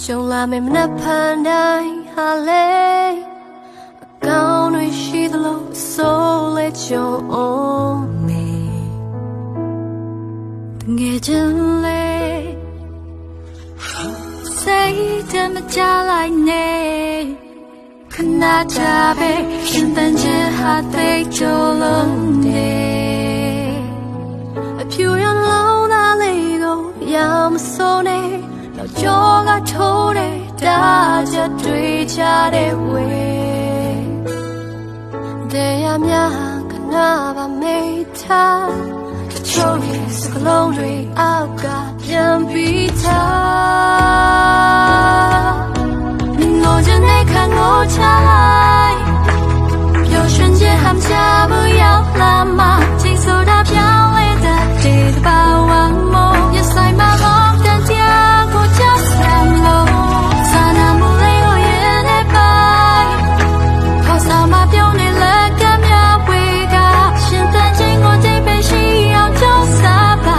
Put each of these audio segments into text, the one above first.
ကြုံလာမယ့်မနက်ဖြန်တိုင်းဟာလေအကောင်းတွေရှိသလိုဆိုလေကြုံအောင်မေတငယ်ချင်းလေးစိတ်တမကြလိုက်နဲ့ခဏကြပဲရှင်တန်ချင်ဟာသိကြလုံးတယ်အဖြူရောင်လုံးသားလေးကိုရမစိုးနဲ့တော့ကြောကထိုးတယ်ဒါချက်တွေ့ကြတဲ့ဝေတရားများခဏပါမိထားတချို့ရဲ့စကလုံးတွေအောက်ကပြန်ပြီးထားငိုချင်တဲ့ခံငိုချလိုက်ပျော်ရွှင်ခြင်းဟမ်ချဘူးရောက်လာမှချိန်ဆိုတာပြောင်းလဲတဲ့ဒီတစ်ပါဝမ်းမို့ရဆိုင်မှာတော့တန်တရားကိုကြောက်စမ်းလို့စာနာမှုလေးကိုရင်နဲ့ပိုင်ခေါ်ဆောင်မပြုံးနေလက်ကမြဝေကရှင်တန်ချင်းကိုတိတ်ပဲရှိအောင်ကြောက်စားပါ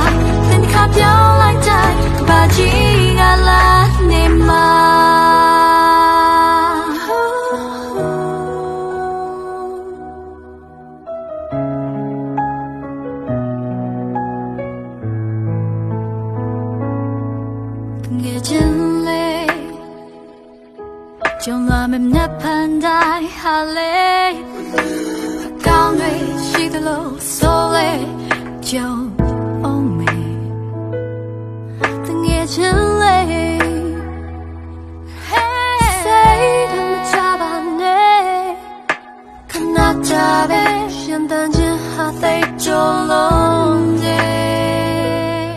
သင်ခါပြောင်းလိုက်တိုင်းဘာကြီးကလာနေမှာငယ်ချင်းလေးကြုံလာမယ့်မနက်ဖြန်တိုင်းဟာလေအကောင်းတွေရှိသလိုဆိုလေကြုံအောင်မေငယ်ချင်းလေးစိတ်တမကြပါနဲ့ခဏကြပဲရှင်တန်ခြင်းဟာသိကြလုံးတယ်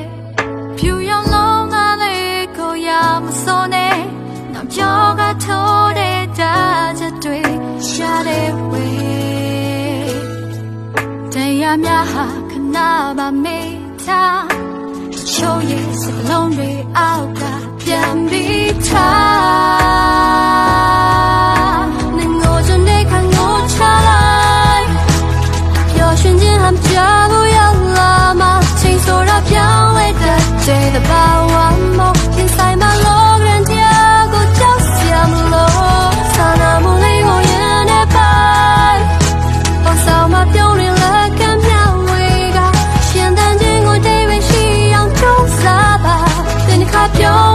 ဖြူရောင်လုံးသားလေးကိုရမစိုးနဲ့နောက်ကြောကထိုးတဲ့ဒါချက်တွေရှာတဲ့ဝေတရားများဟာခဏပါမေ့ထားချိုးရဲ့စကလုံးတွေအောက်ကပြန်ပြီးထားငိုချင်တဲ့ခံငိုချလိုက်ပျော်ရွှင်ခြင်းဟမ်ချလို့ရောက်လာမှချိန်ဆိုတာပြောင်းလဲတဲ့the power more inside my love and Diego just siamo sana mulego yene pai on sao ma piong ni la kan mya wei ga xian dan jin go dai wei xi yang zhou sa ba then ka piong